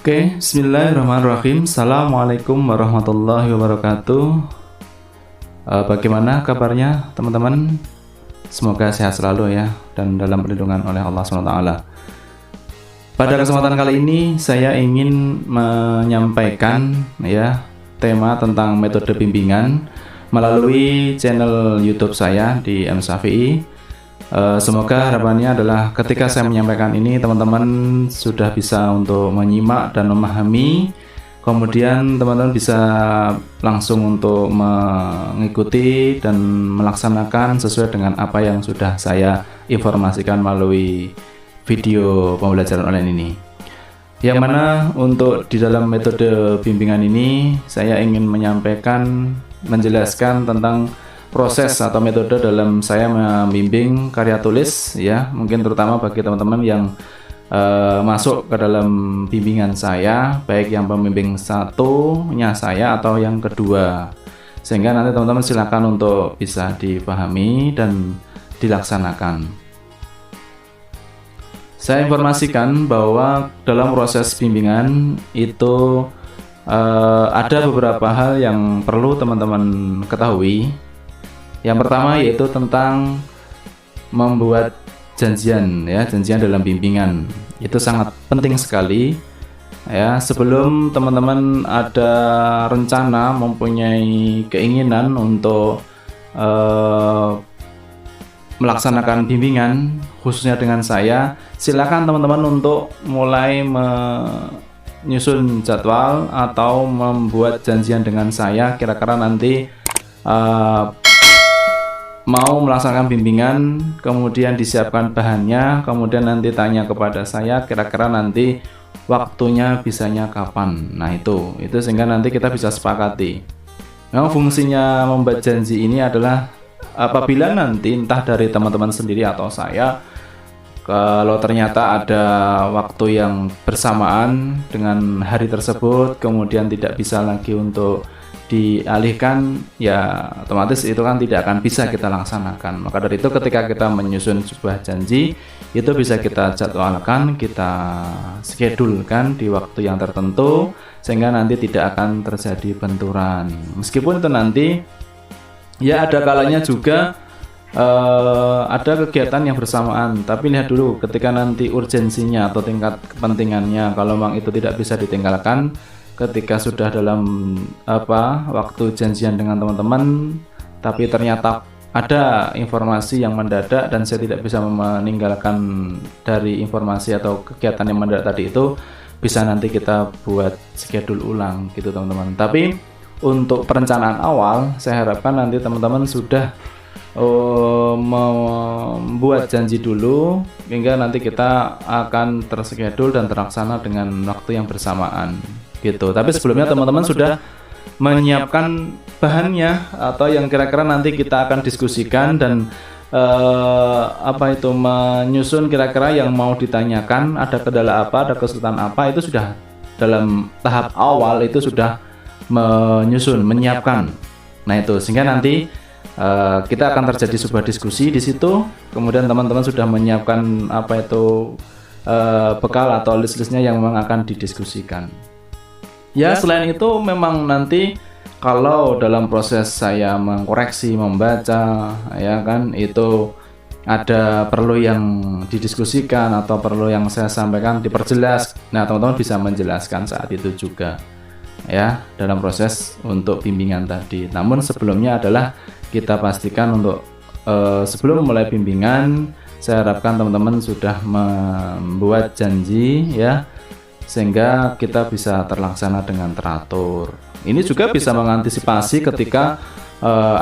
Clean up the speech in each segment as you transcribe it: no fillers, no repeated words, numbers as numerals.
Oke, bismillahirrahmanirrahim. Assalamualaikum warahmatullahi wabarakatuh. Bagaimana kabarnya teman-teman? Semoga sehat selalu ya, dan dalam perlindungan oleh Allah SWT. Pada kesempatan kali ini saya ingin menyampaikan ya tema tentang metode bimbingan melalui channel YouTube saya di M Syafi'i. Semoga harapannya adalah ketika saya menyampaikan ini teman-teman sudah bisa untuk menyimak dan memahami, kemudian teman-teman bisa langsung untuk mengikuti dan melaksanakan sesuai dengan apa yang sudah saya informasikan melalui video pembelajaran online ini. Yang mana untuk di dalam metode bimbingan ini saya ingin menjelaskan tentang proses atau metode dalam saya membimbing karya tulis ya, mungkin terutama bagi teman-teman yang masuk ke dalam bimbingan saya, baik yang pembimbing satunya saya atau yang kedua, sehingga nanti teman-teman silakan untuk bisa dipahami dan dilaksanakan. Saya informasikan bahwa dalam proses bimbingan itu ada beberapa hal yang perlu teman-teman ketahui. Yang pertama yaitu tentang membuat janjian ya, janjian dalam bimbingan. Itu sangat penting sekali ya. Sebelum teman-teman ada rencana, mempunyai keinginan untuk melaksanakan bimbingan khususnya dengan saya, silakan teman-teman untuk mulai menyusun jadwal atau membuat janjian dengan saya kira-kira nanti mau melaksanakan bimbingan, kemudian disiapkan bahannya, kemudian nanti tanya kepada saya kira-kira nanti waktunya bisanya kapan. Nah itu sehingga nanti kita bisa sepakati. Memang fungsinya membuat janji ini adalah apabila nanti entah dari teman-teman sendiri atau saya, kalau ternyata ada waktu yang bersamaan dengan hari tersebut kemudian tidak bisa lagi untuk dialihkan, ya otomatis itu kan tidak akan bisa kita laksanakan. Maka dari itu ketika kita menyusun sebuah janji, itu bisa kita jadwalkan, kita schedulekan di waktu yang tertentu sehingga nanti tidak akan terjadi benturan. Meskipun itu nanti ya ada kalanya juga ada kegiatan yang bersamaan, tapi lihat dulu ketika nanti urgensinya atau tingkat kepentingannya, kalau memang itu tidak bisa ditinggalkan ketika sudah dalam waktu janjian dengan teman-teman, tapi ternyata ada informasi yang mendadak dan saya tidak bisa meninggalkan dari informasi atau kegiatan yang mendadak tadi, itu bisa nanti kita buat schedule ulang gitu teman-teman. Tapi untuk perencanaan awal saya harapkan nanti teman-teman sudah membuat janji dulu hingga nanti kita akan terschedule dan terlaksana dengan waktu yang bersamaan gitu. Tapi sebelumnya teman-teman sudah menyiapkan bahannya atau yang kira-kira nanti kita akan diskusikan dan menyusun kira-kira yang mau ditanyakan, ada kendala apa, ada kesulitan apa, itu sudah dalam tahap awal itu sudah menyiapkan. Nah itu sehingga nanti kita akan terjadi sebuah diskusi di situ, kemudian teman-teman sudah menyiapkan bekal atau list-listnya yang memang akan didiskusikan. Ya selain itu memang nanti kalau dalam proses saya mengkoreksi, membaca ya kan, itu ada perlu yang didiskusikan atau perlu yang saya sampaikan diperjelas. Nah teman-teman bisa menjelaskan saat itu juga ya dalam proses untuk bimbingan tadi. Namun sebelumnya adalah kita pastikan untuk sebelum mulai bimbingan, saya harapkan teman-teman sudah membuat janji ya, sehingga kita bisa terlaksana dengan teratur. Ini juga bisa mengantisipasi ketika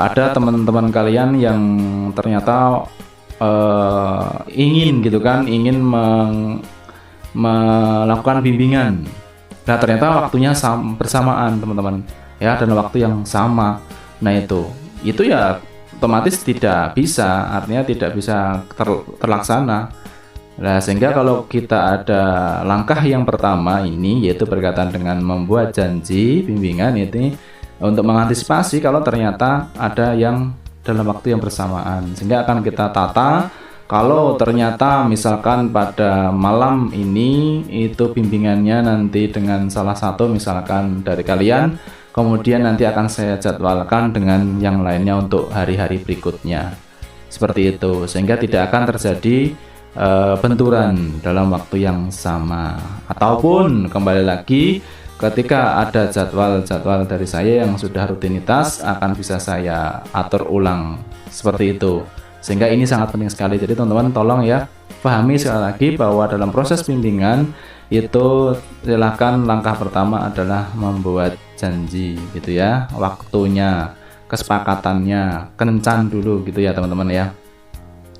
ada teman-teman kalian yang ternyata ingin melakukan bimbingan. Nah ternyata waktunya bersamaan teman-teman ya, dan waktu yang sama. Nah itu ya otomatis tidak bisa, artinya tidak bisa terlaksana. Nah sehingga kalau kita ada langkah yang pertama ini, yaitu berkaitan dengan membuat janji bimbingan, ini untuk mengantisipasi kalau ternyata ada yang dalam waktu yang bersamaan, sehingga akan kita tata Kalau ternyata misalkan pada malam ini itu bimbingannya nanti dengan salah satu misalkan dari kalian, kemudian nanti akan saya jadwalkan dengan yang lainnya untuk hari-hari berikutnya. Seperti itu, sehingga tidak akan terjadi benturan dalam waktu yang sama. Ataupun kembali lagi, ketika ada jadwal-jadwal dari saya yang sudah rutinitas akan bisa saya atur ulang seperti itu. Sehingga ini sangat penting sekali. Jadi teman-teman tolong ya pahami sekali lagi bahwa dalam proses bimbingan itu silakan langkah pertama adalah membuat janji gitu ya, waktunya, kesepakatannya, kencan dulu gitu ya teman-teman ya.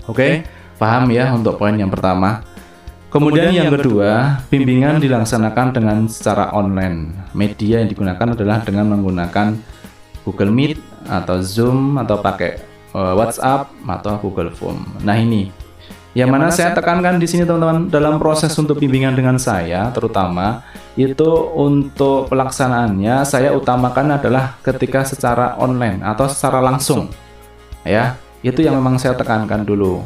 Oke, paham ya untuk poin yang pertama. Kemudian yang kedua, bimbingan dilaksanakan dengan secara online. Media yang digunakan adalah dengan menggunakan Google Meet atau Zoom atau pakai WhatsApp atau Google Form. Nah ini, yang mana saya tekankan di sini teman-teman dalam proses untuk bimbingan dengan saya, terutama itu untuk pelaksanaannya saya utamakan adalah ketika secara online atau secara langsung, ya itu yang memang saya tekankan dulu.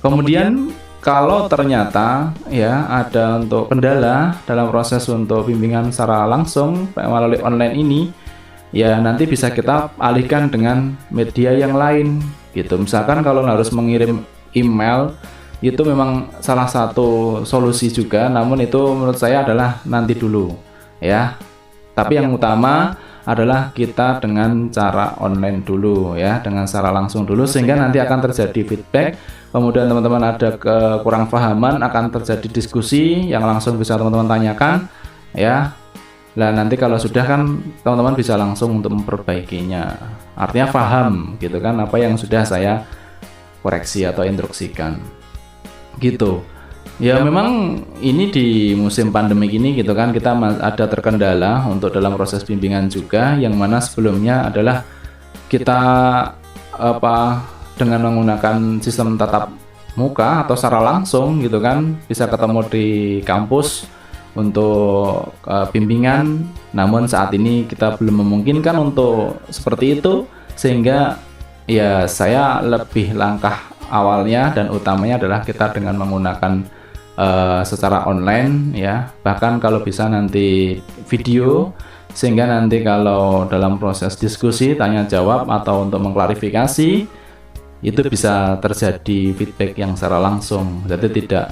Kemudian kalau ternyata ya ada untuk kendala dalam proses untuk bimbingan secara langsung melalui online ini, ya nanti bisa kita alihkan dengan media yang lain gitu. Misalkan kalau harus mengirim email itu memang salah satu solusi juga, namun itu menurut saya adalah nanti dulu ya. Tapi yang utama adalah kita dengan cara online dulu ya, dengan secara langsung dulu, sehingga nanti akan terjadi feedback. Kemudian teman-teman ada kekurang pahaman, akan terjadi diskusi yang langsung bisa teman-teman tanyakan ya. Nah nanti kalau sudah kan teman-teman bisa langsung untuk memperbaikinya, artinya paham gitu kan apa yang sudah saya koreksi atau instruksikan gitu ya. Memang ini di musim pandemi ini gitu kan kita ada terkendala untuk dalam proses bimbingan juga, yang mana sebelumnya adalah kita dengan menggunakan sistem tatap muka atau secara langsung gitu kan, bisa ketemu di kampus untuk bimbingan. Namun saat ini kita belum memungkinkan untuk seperti itu, sehingga ya saya lebih langkah awalnya dan utamanya adalah kita dengan menggunakan secara online ya, bahkan kalau bisa nanti video, sehingga nanti kalau dalam proses diskusi tanya jawab atau untuk mengklarifikasi itu bisa terjadi feedback yang secara langsung, jadi tidak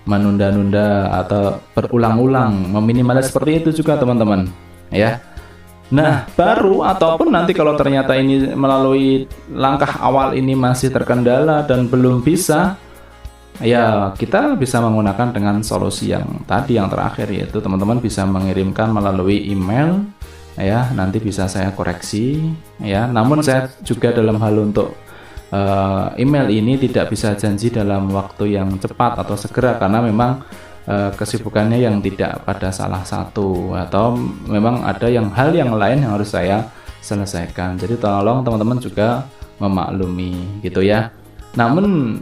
menunda-nunda atau berulang-ulang, meminimalis seperti itu juga teman-teman ya. Nah baru ataupun nanti kalau ternyata ini melalui langkah awal ini masih terkendala dan belum bisa, ya kita bisa menggunakan dengan solusi yang tadi yang terakhir, yaitu teman-teman bisa mengirimkan melalui email ya, nanti bisa saya koreksi ya. Namun saya juga dalam hal untuk email ini tidak bisa janji dalam waktu yang cepat atau segera, karena memang kesibukannya yang tidak pada salah satu, atau memang ada hal yang lain yang harus saya selesaikan. Jadi tolong teman-teman juga memaklumi gitu ya. Namun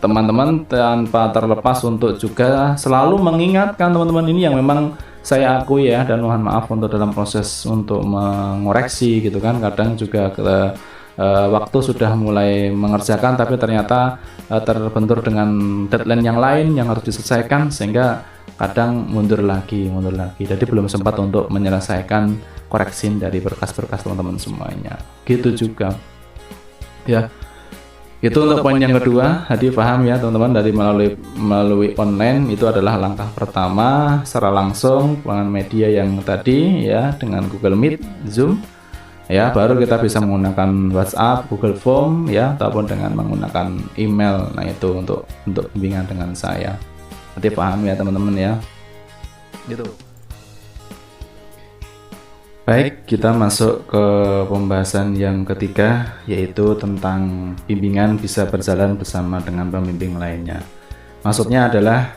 teman-teman tanpa terlepas untuk juga selalu mengingatkan teman-teman ini yang memang saya akui ya, dan mohon maaf untuk dalam proses untuk mengoreksi gitu kan, kadang juga waktu sudah mulai mengerjakan tapi ternyata terbentur dengan deadline yang lain yang harus diselesaikan, sehingga kadang mundur lagi, jadi belum sempat untuk menyelesaikan koreksi dari berkas-berkas teman-teman semuanya gitu juga ya. Itu untuk poin yang kedua. Jadi paham ya teman-teman, dari melalui online itu adalah langkah pertama secara langsung dengan media yang tadi ya, dengan Google Meet, Zoom ya, baru kita bisa menggunakan WhatsApp, Google Form ya, ataupun dengan menggunakan email. Nah itu untuk bimbingan dengan saya. Nanti paham ya teman-teman ya. Gitu. Baik, kita masuk ke pembahasan yang ketiga, yaitu tentang bimbingan bisa berjalan bersama dengan pembimbing lainnya. Maksudnya adalah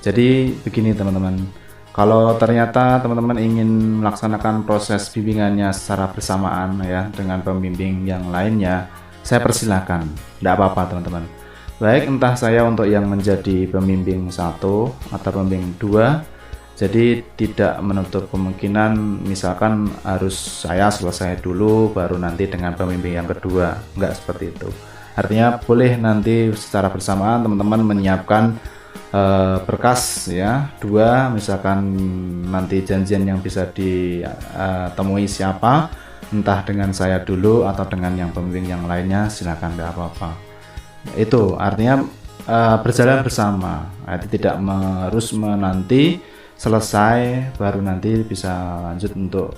jadi begini teman-teman, kalau ternyata teman-teman ingin melaksanakan proses bimbingannya secara bersamaan ya dengan pembimbing yang lainnya, saya persilahkan, tidak apa-apa teman-teman. Baik entah saya untuk yang menjadi pembimbing 1 atau pembimbing 2, Jadi tidak menutup kemungkinan misalkan harus saya selesai dulu baru nanti dengan pembimbing yang kedua, enggak seperti itu. Artinya boleh nanti secara bersamaan teman-teman menyiapkan berkas ya, 2 misalkan nanti janjian yang bisa ditemui siapa, entah dengan saya dulu atau dengan yang pembimbing yang lainnya, silakan, enggak apa-apa. Itu artinya berjalan bersama, artinya tidak harus menanti selesai baru nanti bisa lanjut untuk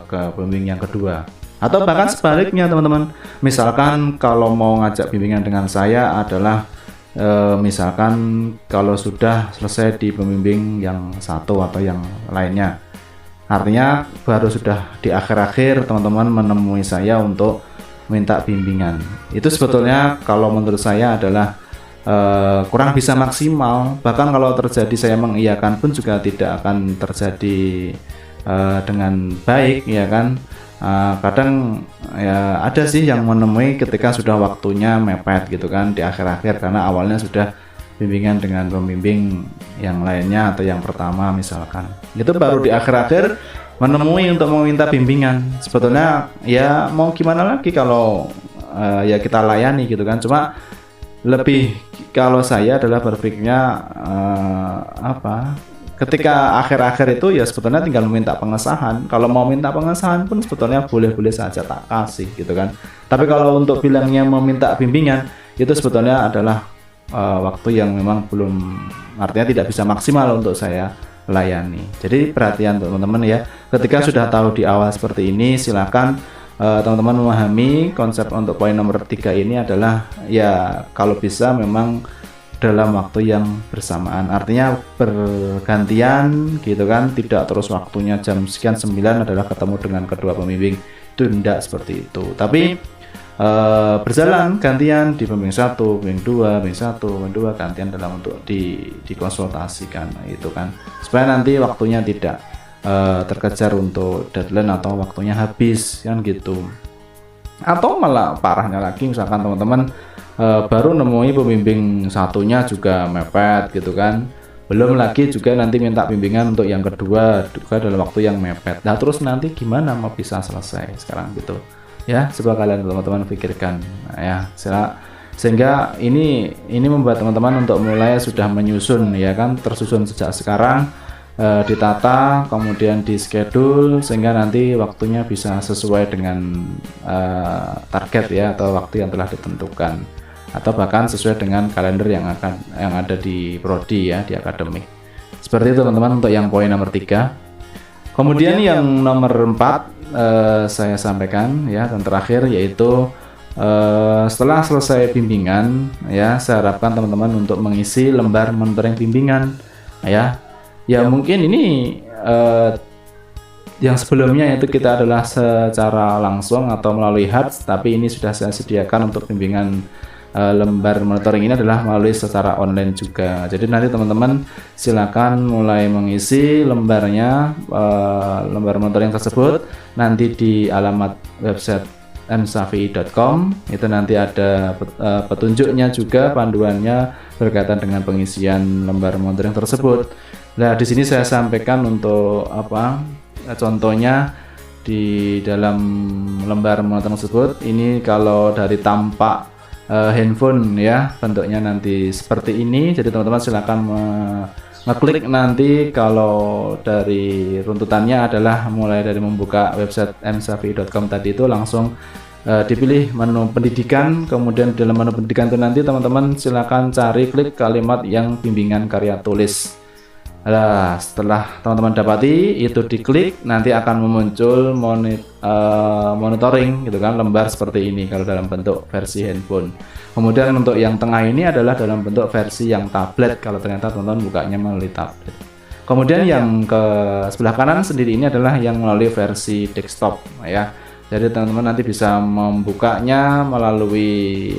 ke pembimbing yang kedua, atau bahkan sebaliknya teman-teman. Misalkan kalau mau ngajak bimbingan dengan saya adalah misalkan kalau sudah selesai di pembimbing yang satu atau yang lainnya, artinya baru sudah di akhir-akhir teman-teman menemui saya untuk minta bimbingan. Itu sebetulnya kalau menurut saya adalah kurang bisa maksimal. Bahkan kalau terjadi saya mengiyakan pun juga tidak akan terjadi dengan baik, ya kan. Kadang ya ada sih yang menemui ketika sudah waktunya mepet gitu kan, di akhir-akhir, karena awalnya sudah bimbingan dengan pembimbing yang lainnya atau yang pertama misalkan, itu baru di akhir-akhir menemui untuk meminta bimbingan. Sebetulnya ya mau gimana lagi kalau ya kita layani gitu kan. Cuma lebih kalau saya adalah berpikirnya ketika akhir-akhir itu ya sebetulnya tinggal meminta pengesahan. Kalau mau minta pengesahan pun sebetulnya boleh-boleh saja tak kasih gitu kan. Tapi kalau untuk bilangnya meminta bimbingan itu sebetulnya adalah waktu yang memang belum, artinya tidak bisa maksimal untuk saya layani. Jadi perhatian teman-teman ya, ketika sudah tahu di awal seperti ini, silakan teman-teman memahami konsep untuk poin nomor 3 ini adalah ya kalau bisa memang dalam waktu yang bersamaan, artinya bergantian gitu kan, tidak terus waktunya jam sekian 9 adalah ketemu dengan kedua pembimbing, itu tidak seperti itu. Tapi berjalan gantian di pembimbing 1, pembimbing 2, pembimbing 1, pembimbing 2, gantian dalam untuk dikonsultasikan itu kan, supaya nanti waktunya tidak terkejar untuk deadline atau waktunya habis kan gitu. Atau malah parahnya lagi, misalkan teman-teman baru nemui pembimbing satunya juga mepet gitu kan, belum lagi juga nanti minta bimbingan untuk yang kedua juga dalam waktu yang mepet. Nah terus nanti gimana mau bisa selesai sekarang gitu ya, coba kalian teman-teman pikirkan ya, sehingga ini membuat teman-teman untuk mulai sudah menyusun ya kan, tersusun sejak sekarang, ditata kemudian di schedule sehingga nanti waktunya bisa sesuai dengan target ya, atau waktu yang telah ditentukan, atau bahkan sesuai dengan kalender yang ada di prodi ya, di akademik. Seperti itu teman-teman untuk yang poin nomor 3. Kemudian yang nomor 4 saya sampaikan ya, dan terakhir yaitu setelah selesai bimbingan ya, saya harapkan teman-teman untuk mengisi lembar monitoring bimbingan ya. Ya mungkin ini yang sebelumnya itu kita adalah secara langsung atau melalui HADS, tapi ini sudah saya sediakan untuk bimbingan lembar monitoring ini adalah melalui secara online juga. Jadi nanti teman-teman silakan mulai mengisi lembarnya, lembar monitoring tersebut nanti di alamat website msafi.com. Itu nanti ada petunjuknya juga, panduannya berkaitan dengan pengisian lembar monitoring tersebut. Nah di sini saya sampaikan untuk contohnya di dalam lembar monitoring tersebut. Ini kalau dari tampak handphone ya, bentuknya nanti seperti ini. Jadi teman-teman silakan ngeklik nanti. Kalau dari runtutannya adalah mulai dari membuka website msafi.com tadi itu langsung dipilih menu pendidikan, kemudian dalam menu pendidikan itu nanti teman-teman silakan cari, klik kalimat yang bimbingan karya tulis. Nah, setelah teman-teman dapati itu diklik, nanti akan muncul monitoring gitu kan, lembar seperti ini kalau dalam bentuk versi handphone. Kemudian untuk yang tengah ini adalah dalam bentuk versi yang tablet kalau ternyata teman-teman bukanya melalui tablet. Kemudian yang ke sebelah kanan sendiri ini adalah yang melalui versi desktop ya. Jadi teman-teman nanti bisa membukanya melalui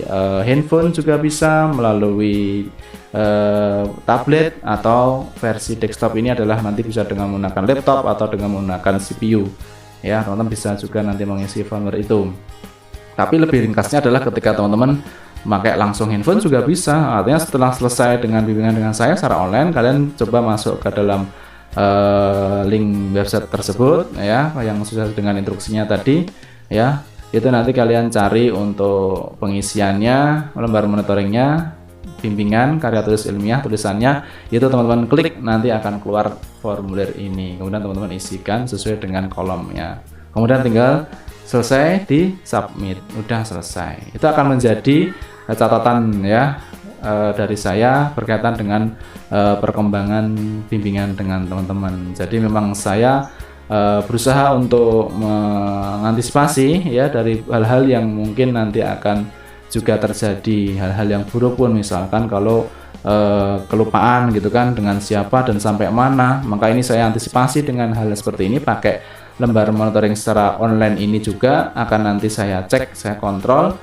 handphone, juga bisa melalui tablet, atau versi desktop ini adalah nanti bisa dengan menggunakan laptop atau dengan menggunakan CPU ya. Teman-teman bisa juga nanti mengisi firmware itu. Tapi lebih ringkasnya adalah ketika teman-teman pakai langsung handphone juga bisa. Artinya setelah selesai dengan bimbingan dengan saya secara online, kalian coba masuk ke dalam link website tersebut ya, yang sudah dengan instruksinya tadi ya. Itu nanti kalian cari untuk pengisiannya, lembar monitoringnya, bimbingan, karya tulis ilmiah, tulisannya itu teman-teman klik, nanti akan keluar formulir ini. Kemudian teman-teman isikan sesuai dengan kolomnya. Kemudian tinggal selesai di submit, udah selesai. Itu akan menjadi catatan ya dari saya berkaitan dengan perkembangan bimbingan dengan teman-teman. Jadi memang saya berusaha untuk mengantisipasi ya dari hal-hal yang mungkin nanti akan juga terjadi, hal-hal yang buruk pun, misalkan kalau kelupaan gitu kan dengan siapa dan sampai mana, maka ini saya antisipasi dengan hal seperti ini, pakai lembar monitoring secara online ini juga akan nanti saya cek, saya kontrol.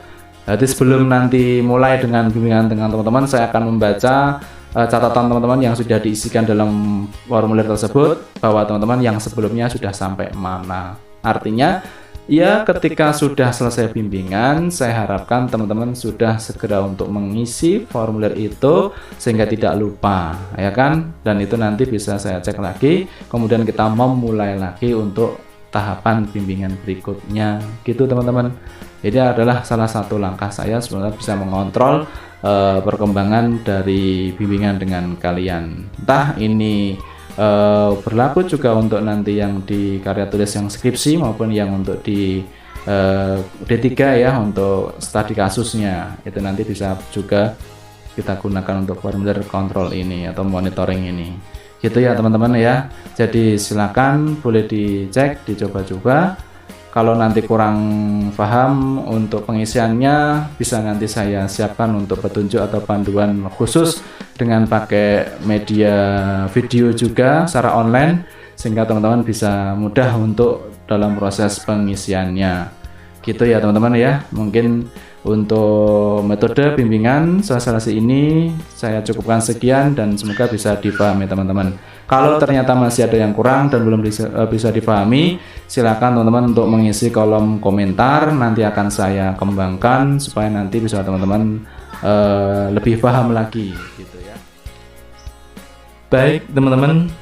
Jadi sebelum nanti mulai dengan bimbingan dengan teman-teman, saya akan membaca catatan teman-teman yang sudah diisikan dalam formulir tersebut, bahwa teman-teman yang sebelumnya sudah sampai mana. Artinya ya ketika sudah selesai bimbingan, saya harapkan teman-teman sudah segera untuk mengisi formulir itu sehingga tidak lupa ya kan, dan itu nanti bisa saya cek lagi, kemudian kita memulai lagi untuk tahapan bimbingan berikutnya gitu teman-teman. Jadi adalah salah satu langkah saya sebenarnya bisa mengontrol perkembangan dari bimbingan dengan kalian. Entah ini berlaku juga untuk nanti yang di karya tulis yang skripsi maupun yang untuk di D3 ya, untuk studi kasusnya, itu nanti bisa juga kita gunakan untuk formulir kontrol ini atau monitoring ini gitu ya teman-teman ya. Jadi silakan boleh dicek, dicoba-coba. Kalau nanti kurang paham untuk pengisiannya, bisa nanti saya siapkan untuk petunjuk atau panduan khusus dengan pakai media video juga secara online, sehingga teman-teman bisa mudah untuk dalam proses pengisiannya. Gitu ya teman-teman ya. Mungkin untuk metode bimbingan sosialisasi ini saya cukupkan sekian dan semoga bisa dipahami teman-teman. Kalau ternyata masih ada yang kurang dan belum bisa dipahami, silakan teman-teman untuk mengisi kolom komentar, nanti akan saya kembangkan supaya nanti bisa teman-teman lebih paham lagi gitu ya. Baik teman-teman,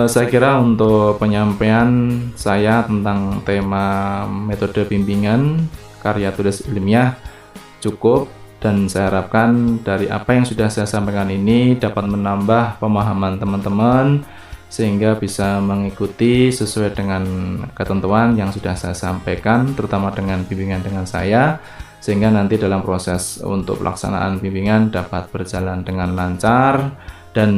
saya kira untuk penyampaian saya tentang tema metode bimbingan karya tulis ilmiah cukup, dan saya harapkan dari apa yang sudah saya sampaikan ini dapat menambah pemahaman teman-teman sehingga bisa mengikuti sesuai dengan ketentuan yang sudah saya sampaikan, terutama dengan bimbingan dengan saya, sehingga nanti dalam proses untuk pelaksanaan bimbingan dapat berjalan dengan lancar dan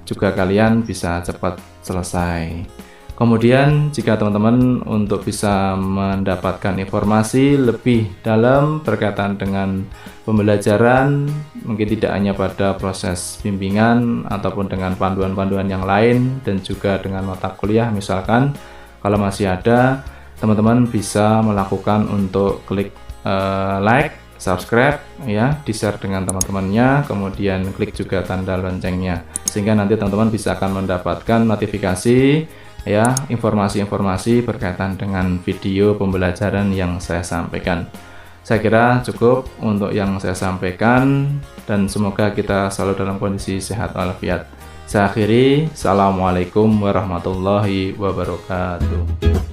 juga kalian bisa cepat selesai. Kemudian jika teman-teman untuk bisa mendapatkan informasi lebih dalam berkaitan dengan pembelajaran, mungkin tidak hanya pada proses bimbingan ataupun dengan panduan-panduan yang lain dan juga dengan mata kuliah, misalkan kalau masih ada, teman-teman bisa melakukan untuk klik like, subscribe ya, di-share dengan teman-temannya, kemudian klik juga tanda loncengnya sehingga nanti teman-teman bisa akan mendapatkan notifikasi ya, informasi-informasi berkaitan dengan video pembelajaran yang saya sampaikan. Saya kira cukup untuk yang saya sampaikan dan semoga kita selalu dalam kondisi sehat walafiat. Saya akhiri, Assalamualaikum warahmatullahi wabarakatuh.